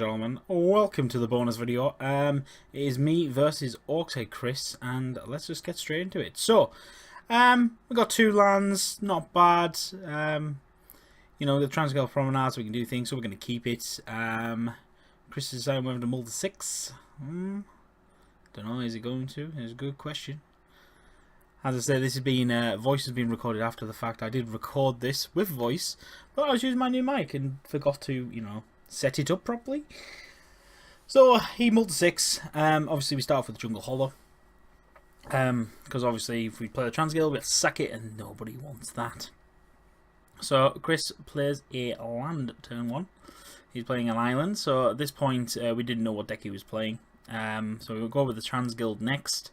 gentlemen, welcome to the bonus video. It is me versus Orcside Chris, and let's just get straight into it. So, we got 2 lands, not bad. You know, the Transguard Promenade, so we can do things, so we're going to keep it. Chris is deciding whether to mull the 6. Don't know, is he going to? It's a good question. As I said, this has been voice has been recorded after the fact. I did record this with voice, but I was using my new mic and forgot to, you know, set it up properly. So he mulled 6. Obviously, we start off with Jungle Hollow, because obviously, if we play the Transguild, we have to sack it, and nobody wants that. So Chris plays a land turn 1. He's playing an island. So at this point, we didn't know what deck he was playing. So we'll go with the Transguild next.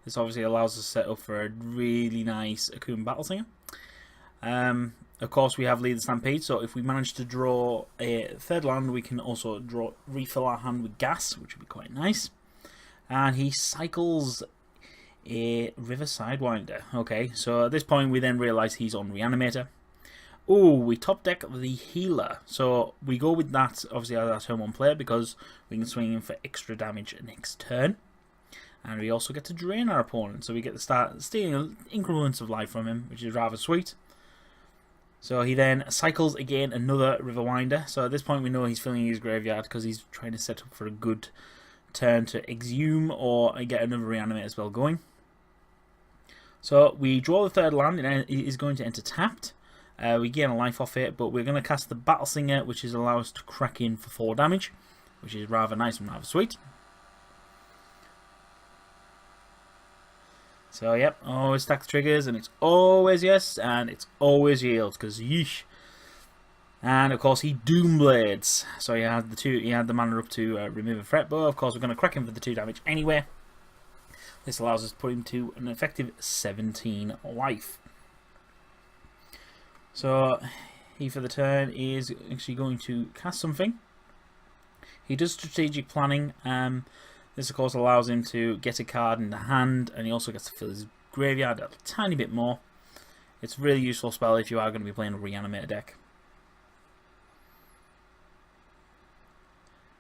This obviously allows us to set up for a really nice Akuma Battlesinger. Of course, we have Lead the Stampede, so if we manage to draw a 3rd land, we can also refill our hand with gas, which would be quite nice. And he cycles a River Sidewinder. Okay, so at this point, we then realise he's on Reanimator. Oh, we top deck the Healer. So we go with that, obviously, as our turn 1 player, because we can swing in for extra damage next turn. And we also get to drain our opponent, so we get to start stealing increments of life from him, which is rather sweet. So he then cycles again another Riverwinder. So at this point we know he's filling his graveyard because he's trying to set up for a good turn to exhume or get another Reanimator spell going. So we draw the 3rd land, and it is going to enter tapped. We gain a life off it, but we're going to cast the Battlesinger, which is allow us to crack in for 4 damage, which is rather nice and rather sweet. So, yep, always stack the triggers, and it's always yes, and it's always yields, because yeesh. And, of course, he Doomblades. So, he had the mana up to remove a threat, but, of course, we're going to crack him for the 2 damage anyway. This allows us to put him to an effective 17 life. So, he, for the turn, is actually going to cast something. He does strategic planning. This, of course, allows him to get a card in the hand, and he also gets to fill his graveyard a tiny bit more. It's a really useful spell if you are going to be playing a Reanimator deck.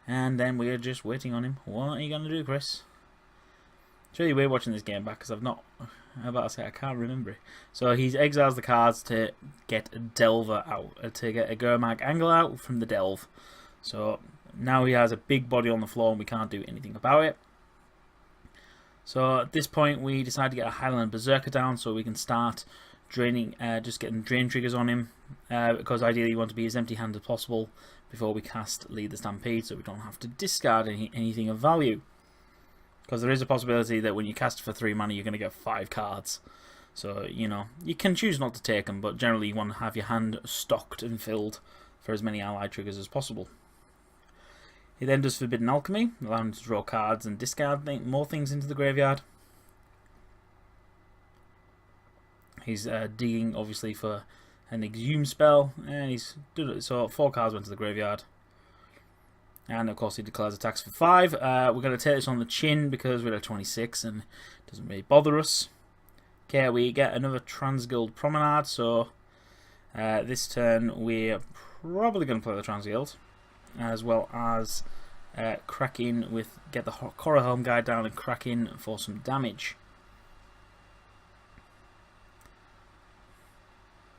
And then we're just waiting on him. What are you going to do, Chris? It's really weird watching this game back, because I can't remember it. So he exiles the cards to get a Delver out, to get a Gurmag Angle out from the Delve. So now he has a big body on the floor and we can't do anything about it. So at this point we decide to get a Highland Berserker down so we can start draining, just getting drain triggers on him. Because ideally you want to be as empty handed as possible before we cast Lead the Stampede, so we don't have to discard anything of value. Because there is a possibility that when you cast for 3 mana you're going to get 5 cards. So, you know, you can choose not to take them, but generally you want to have your hand stocked and filled for as many allied triggers as possible. He then does Forbidden Alchemy, allowing him to draw cards and discard more things into the graveyard. He's digging, obviously, for an Exhume spell, and he's done it. So 4 cards went to the graveyard. And, of course, he declares attacks for 5. We're going to take this on the chin because we're at 26 and it doesn't really bother us. Okay, we get another Transguild Promenade, so this turn we're probably going to play the Transguild, as well as crack in with, get the Coralhelm Guide down and crack in for some damage.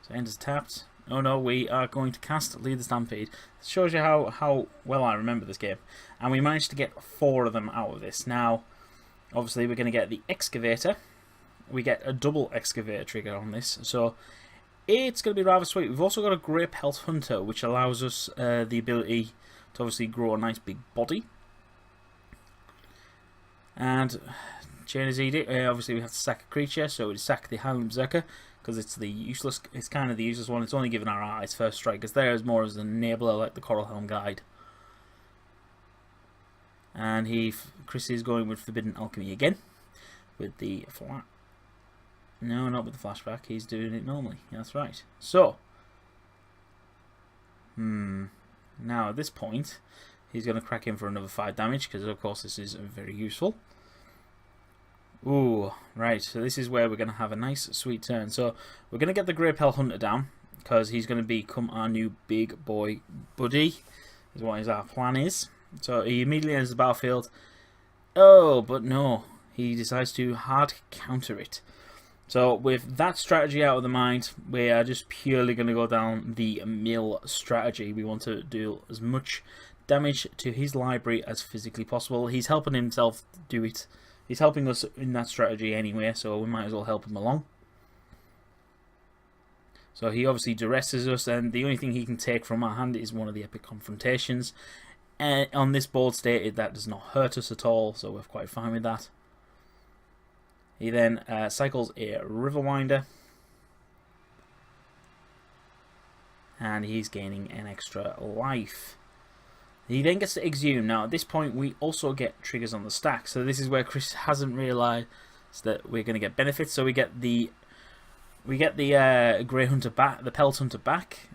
So end is tapped. Oh no, we are going to cast Lead the Stampede. This shows you how well I remember this game. And we managed to get 4 of them out of this. Now, obviously we're going to get the Excavator. We get a double Excavator trigger on this, so it's going to be rather sweet. We've also got a Grey Pelt Hunter, which allows us the ability to obviously grow a nice big body. And Chainer's Edict, obviously we have to sack a creature, so we sack the Highland Berserker because it's kind of the useless one. It's only given our eyes first strike, because there is more as an enabler like the Coralhelm Guide. And Chris is going with Forbidden Alchemy again with the flat. No, not with the flashback. He's doing it normally. Yeah, that's right. So, now at this point, he's going to crack in for another 5 damage because, of course, this is very useful. Ooh, right. So this is where we're going to have a nice, sweet turn. So we're going to get the Grey Pelt Hunter down because he's going to become our new big boy buddy, is what our plan is. So he immediately enters the battlefield. Oh, but no. He decides to hard counter it. So with that strategy out of the mind, we are just purely going to go down the mill strategy. We want to do as much damage to his library as physically possible. He's helping himself do it. He's helping us in that strategy anyway, so we might as well help him along. So he obviously duresses us, and the only thing he can take from our hand is one of the epic confrontations. And on this board stated, that does not hurt us at all, so we're quite fine with that. He then cycles a Riverwinder, and he's gaining an extra life. He then gets to Exhume. Now at this point we also get triggers on the stack, so this is where Chris hasn't realised that we're going to get benefits. So we get the Grey Hunter back, the Pelt Hunter back.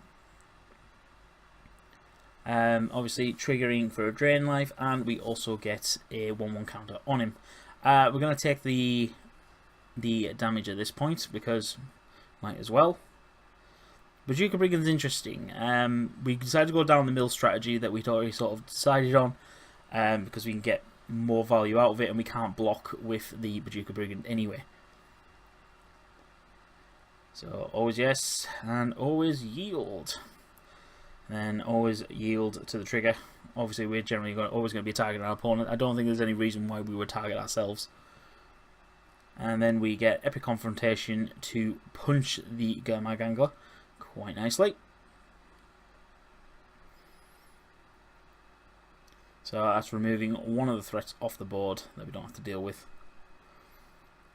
Obviously triggering for a drain life, and we also get a 1/1 counter on him. We're going to take the damage at this point because might as well. But WUBRG is interesting. We decided to go down the mill strategy that we'd already sort of decided on, because we can get more value out of it, and we can't block with the WUBRG anyway. So always yes, and always yield. Then always yield to the trigger. Obviously we're generally always going to be targeting our opponent. I don't think there's any reason why we would target ourselves. And then we get Epic Confrontation to punch the Gurmag Angler quite nicely. So that's removing one of the threats off the board that we don't have to deal with.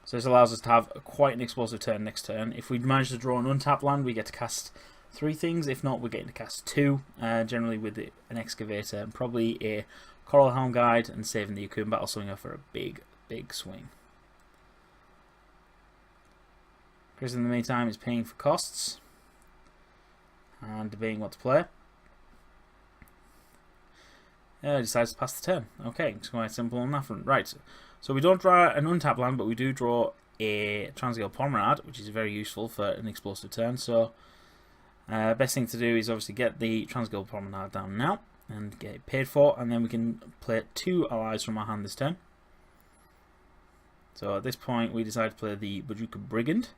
So this allows us to have quite an explosive turn next turn. If we manage to draw an untapped land, we get to cast 3 things. If not, we're getting to cast 2, generally with an Excavator and probably a Coral Helm Guide, and saving the Ukun Battle Swinger for a big swing. Chris in the meantime is paying for costs and debating what to play. Decides to pass the turn. Okay, it's quite simple on that front. Right, so we don't draw an untapped land, but we do draw a Transgale Promenade, which is very useful for an explosive turn. So best thing to do is obviously get the Transgale Promenade down now and get it paid for, and then we can play 2 allies from our hand this turn. So at this point we decide to play the Bajuka Brigand.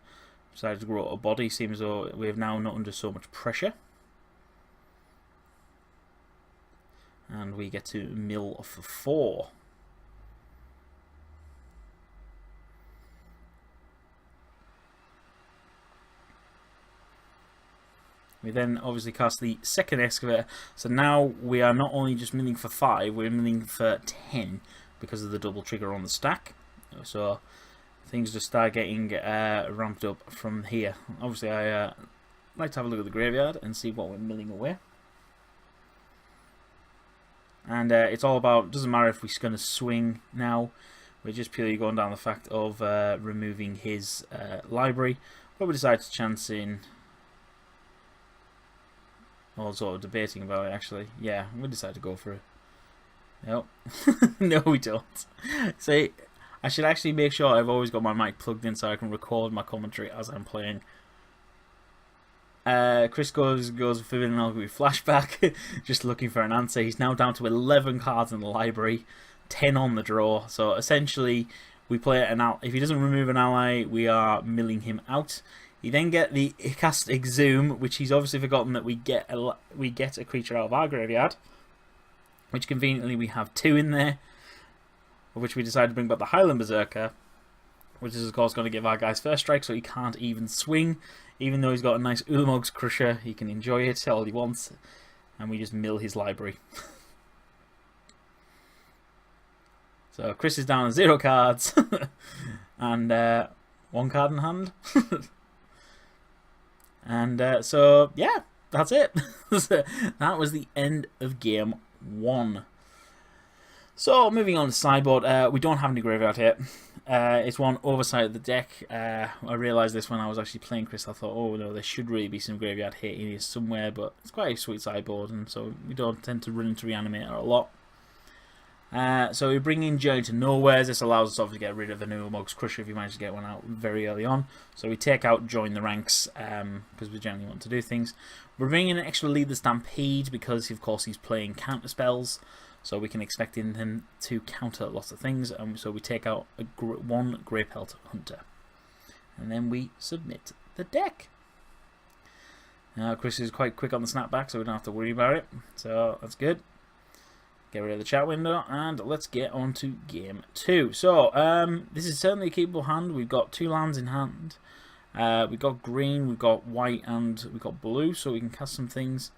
Decided to grow a body, seems though we have now not under so much pressure. And we get to mill for 4. We then obviously cast the second Excavator, so now we are not only just milling for 5, we're milling for 10 because of the double trigger on the stack. So things just start getting ramped up from here. Obviously I like to have a look at the graveyard and see what we're milling away. And it's all about, doesn't matter if we're going to swing now, we're just purely going down the fact of removing his library. But we decided to chance in, or sort of debating about it actually. Yeah, we decided to go for it. Nope. No we don't. See, I should actually make sure I've always got my mic plugged in so I can record my commentary as I'm playing. Chris goes Forbidden Alchemy flashback, just looking for an answer. He's now down to 11 cards in the library, 10 on the draw. So essentially, we play an ally. If he doesn't remove an ally, we are milling him out. You then get the cast Exhume, which he's obviously forgotten that we get a creature out of our graveyard, which conveniently we have 2 in there, of which we decided to bring back the Highland Berserker, which is of course going to give our guys first strike, so he can't even swing. Even though he's got a nice Ulamog's Crusher, he can enjoy it all he wants, and we just mill his library. So Chris is down to 0 cards, and 1 card in hand. And so yeah, that's it. That was the end of game 1. So moving on to sideboard, we don't have any graveyard here. It's one oversight of the deck. I realised this when I was actually playing Chris. I thought, oh no, there should really be some graveyard hit in here somewhere, but it's quite a sweet sideboard, and so we don't tend to run into Reanimator a lot. So we bring in Journey to Nowhere. This allows us obviously to get rid of the Ulamog's Crusher if you manage to get one out very early on. So we take out Join the Ranks because we generally want to do things. We're bringing in an extra Lead the Stampede because of course he's playing counter spells. so we can expect him to counter lots of things, and so we take out one Grey Pelt Hunter, and then we submit the deck. Now Chris is quite quick on the snapback, so we don't have to worry about it, so that's good. Get rid of the chat window, and let's get on to game 2. So this is certainly a keepable hand. We've got 2 lands in hand. We've got green, we've got white, and we've got blue, so we can cast some things.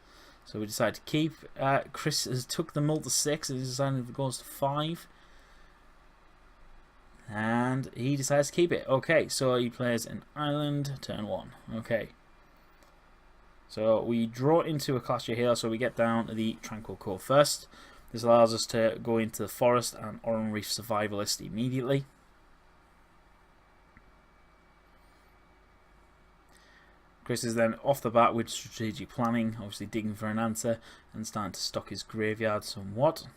So we decide to keep. Chris has took the mull to 6, and he's decided if it goes to 5. And he decides to keep it. Okay, so he plays an island, turn 1. Okay. So we draw into a Clash of Hail, so we get down the Tranquil Cove first. This allows us to go into the forest and Oran Reef Survivalist immediately. Chris is then off the bat with strategic planning, obviously digging for an answer and starting to stock his graveyard somewhat.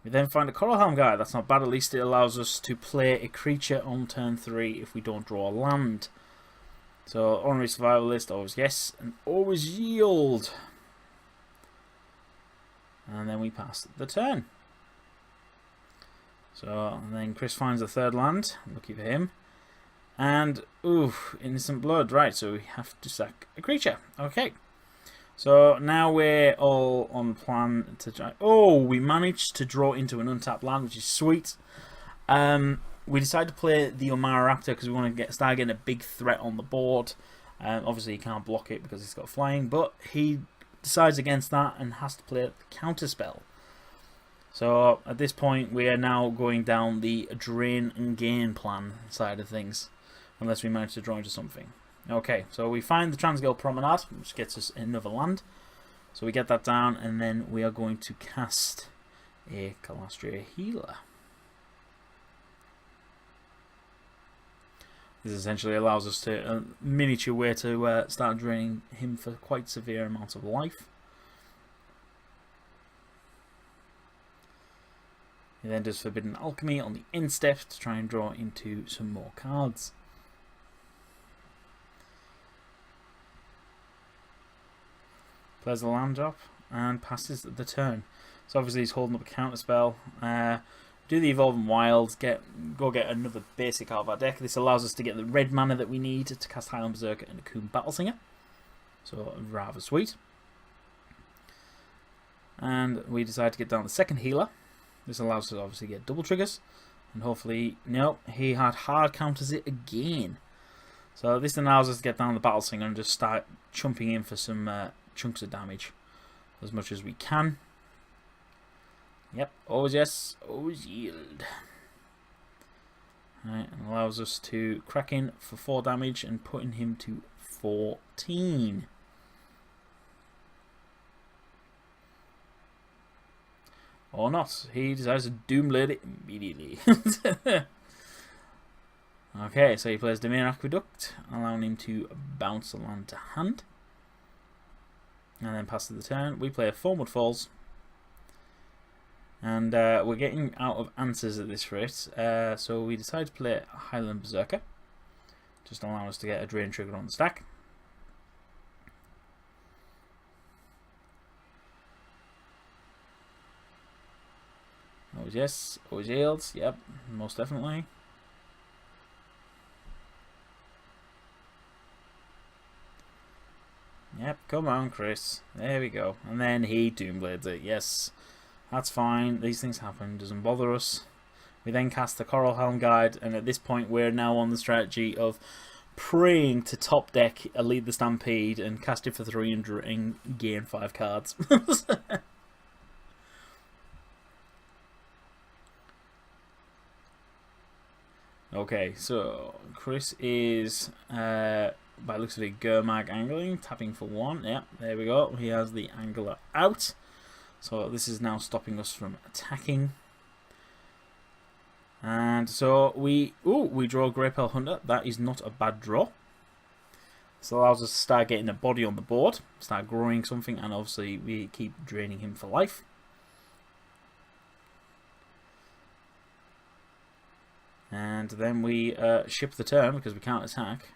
We then find a Coral Helm guy. That's not bad, at least it allows us to play a creature on turn 3 if we don't draw a land. So Oran Reef Survivalist, always yes, and always yield. And then we pass the turn. So and then Chris finds the 3rd land, lucky for him. And, ooh, Innocent Blood, right, so we have to sack a creature. Okay. So now we're all on plan to try. Oh, we managed to draw into an untapped land, which is sweet. We decided to play the Omara Raptor because we want to start getting a big threat on the board. Obviously, he can't block it because he's got flying, but he decides against that and has to play the counter spell. So at this point, we are now going down the drain and gain plan side of things, unless we manage to draw into something. Okay, so we find the Transgale Promenade, which gets us another land. So we get that down, and then we are going to cast a Calastria Healer. This essentially allows us to a miniature way to start draining him for quite severe amounts of life. He then does Forbidden Alchemy on the end step to try and draw into some more cards. Plays the land drop and passes the turn. So obviously he's holding up a counter spell. Do the Evolving Wilds, go get another basic out of our deck. This allows us to get the red mana that we need to cast Highland Berserker and Akoum Battlesinger. So rather sweet. And we decide to get down the 2nd healer. This allows us to obviously get double triggers. And hopefully, no, he had hard counters it again. So this allows us to get down the Battlesinger and just start chumping in for some chunks of damage as much as we can. Yep, always yes, always yield. Right, and allows us to crack in for 4 damage and putting him to 14. Or not, he decides to Doomblade it immediately. Okay, so he plays Dimir Aqueduct, allowing him to bounce the land to hand. And then passes the turn. We play a Formwood Falls. And we're getting out of answers at this rate, so we decide to play Highland Berserker, just allow us to get a drain trigger on the stack. Always yes, always yields, yep, most definitely. Yep, come on Chris, there we go, and then he Doomblades it, yes. That's fine, these things happen, doesn't bother us. We then cast the Coral Helm Guide, and at this point we're now on the strategy of praying to top deck Lead the Stampede and cast it for 300 and gain 5 cards. Okay, so Chris is, by looks of it, Gurmag angling, tapping for 1. Yep, there we go, he has the angler out. So this is now stopping us from attacking. And so we draw Grey Pelt Hunter. That is not a bad draw. This allows us to start getting a body on the board, start growing something, and obviously we keep draining him for life. And then we ship the turn because we can't attack.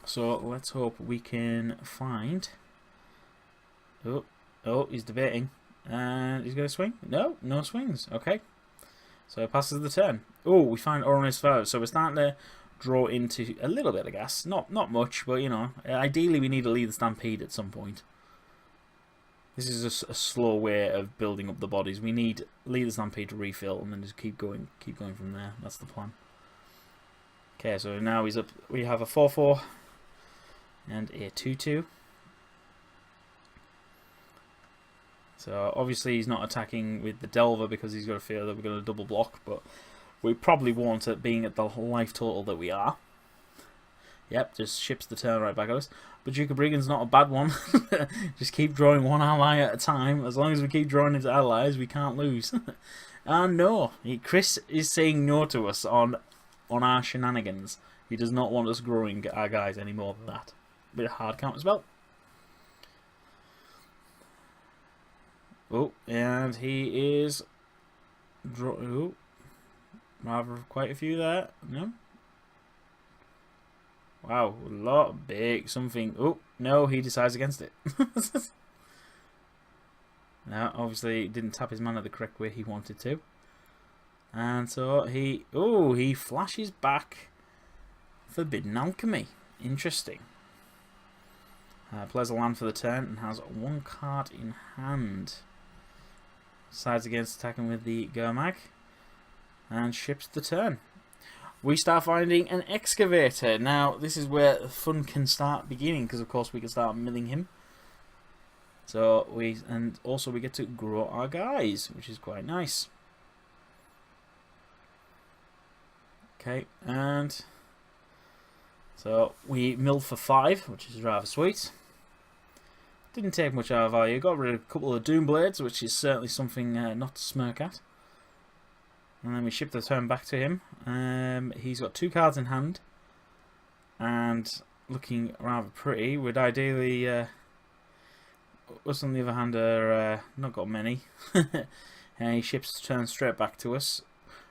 So let's hope we can find... Oh, he's debating. And he's going to swing? No, no swings. Okay. So it passes the turn. Oh, we find Orange Foe. So we're starting to draw into a little bit of gas. Not much, but you know, ideally we need to lead the Stampede at some point. This is a slow way of building up the bodies. We need lead the Stampede to refill and then just keep going from there. That's the plan. Okay, so now he's up. We have a 4/4 and a 2/2. So obviously he's not attacking with the Delver because he's got to fear that we're going to double block, but we probably won't at being at the life total that we are. Yep, just ships the turn right back at us. But WUBRG's not a bad one. Just keep drawing one ally at a time. As long as we keep drawing into allies, we can't lose. And no, Chris is saying no to us on our shenanigans. He does not want us growing our guys any more than that. Bit of hard counter spell. Oh, and he is oh, rather quite a few there. No. Wow, a lot big something. Oh no, he decides against it. Now, obviously, didn't tap his mana the correct way he wanted to, and so he flashes back Forbidden Alchemy. Interesting. Plays a land for the turn and has one card in hand. Sides against attacking with the Gurmag and ships the turn. We start finding an Excavator. Now, this is where the fun can start beginning because, of course, we can start milling him. So also we get to grow our guys, which is quite nice. Okay, and so we milled for 5, which is rather sweet. Didn't take much out of value. Got rid of a couple of Doom Blades, which is certainly something not to smirk at. And then we ship the turn back to him. He's got 2 cards in hand. And looking rather pretty. Would ideally... us on the other hand are not got many. And he ships the turn straight back to us.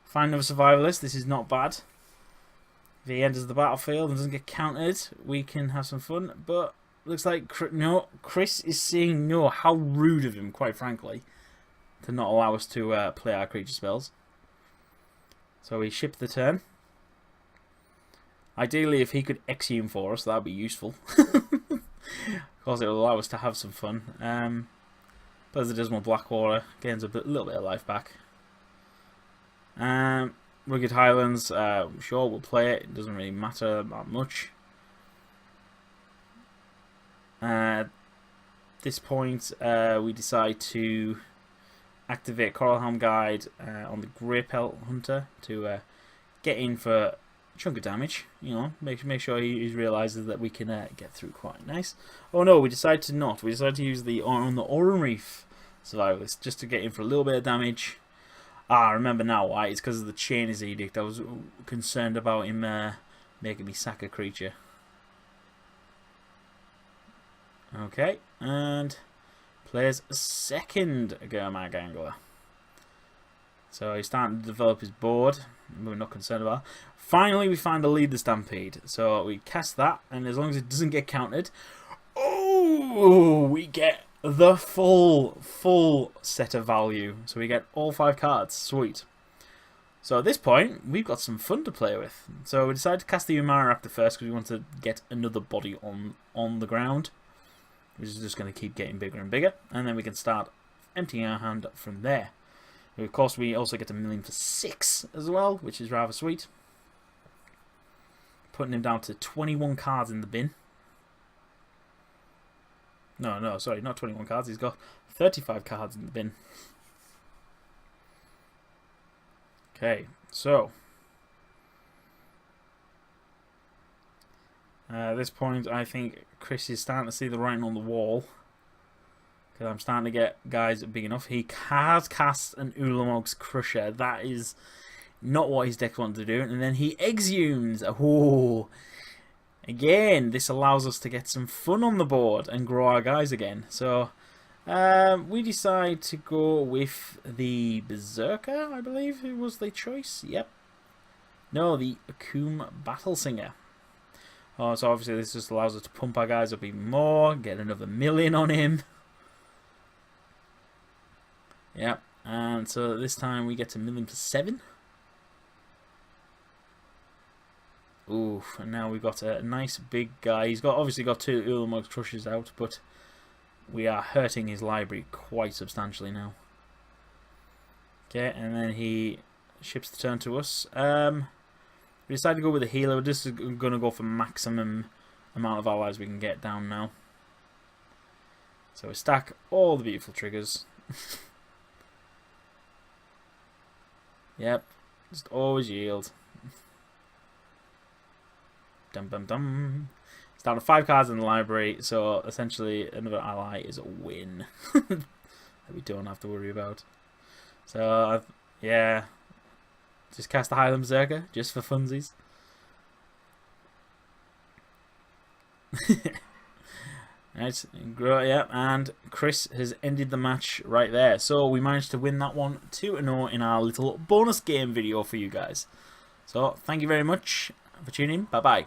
Find another Survivalist. This is not bad. If he enters the battlefield and doesn't get countered, we can have some fun. But... looks like no. Chris is saying no. How rude of him, quite frankly, to not allow us to play our creature spells. So we ship the turn. Ideally, if he could exhume for us, that would be useful. Of course, it will allow us to have some fun. Plays the Dismal Blackwater, gains a little bit of life back. Rugged Highlands, sure, we'll play it. It doesn't really matter that much. At this point, we decide to activate Coralhelm Guide on the Grey Pelt Hunter to get in for a chunk of damage. You know, make sure he realizes that we can get through quite nice. Oh no, we decide to not. We decide to use the on the Auron Reef Survivalist just to get in for a little bit of damage. I remember now why. It's because of the Chainer's Edict. I was concerned about him making me sack a creature. Okay, and plays a second Gurmag Angler. So he's starting to develop his board. We're not concerned about. Finally, we find a lead the Stampede. So we cast that, and as long as it doesn't get countered, oh, we get the full set of value. So we get all 5 cards. Sweet. So at this point, we've got some fun to play with. So we decided to cast the Umara Raptor first because we want to get another body on the ground, which is just going to keep getting bigger and bigger, and then we can start emptying our hand from there. And of course, we also get a million for 6 as well, which is rather sweet. Putting him down to 21 cards in the bin. No, sorry, not 21 cards. He's got 35 cards in the bin. Okay, so at this point, I think Chris is starting to see the writing on the wall. Because I'm starting to get guys big enough. He has cast an Ulamog's Crusher. That is not what his deck wanted to do. And then he exhumes. Oh, again, this allows us to get some fun on the board and grow our guys again. So we decide to go with the Berserker, I believe it was the choice. Yep. No, the Akum Battle Singer. Oh, so obviously this just allows us to pump our guys up even more, get another million on him. Yep. And so this time we get to mill him for 7. Oof, and now we've got a nice big guy. He's got obviously got 2 Ulamog Crushers out, but we are hurting his library quite substantially now. Okay, and then he ships the turn to us. We decided to go with a healer. We're just going to go for maximum amount of allies we can get down now. So we stack all the beautiful triggers. Yep, just always yield. Dum dum dum. It's down to 5 cards in the library, so essentially another ally is a win that we don't have to worry about. So yeah, just cast the Highland Berserker just for funsies. Right, yeah, and Chris has ended the match right there. So we managed to win that one 2-0 in our little bonus game video for you guys. So thank you very much for tuning in. Bye bye.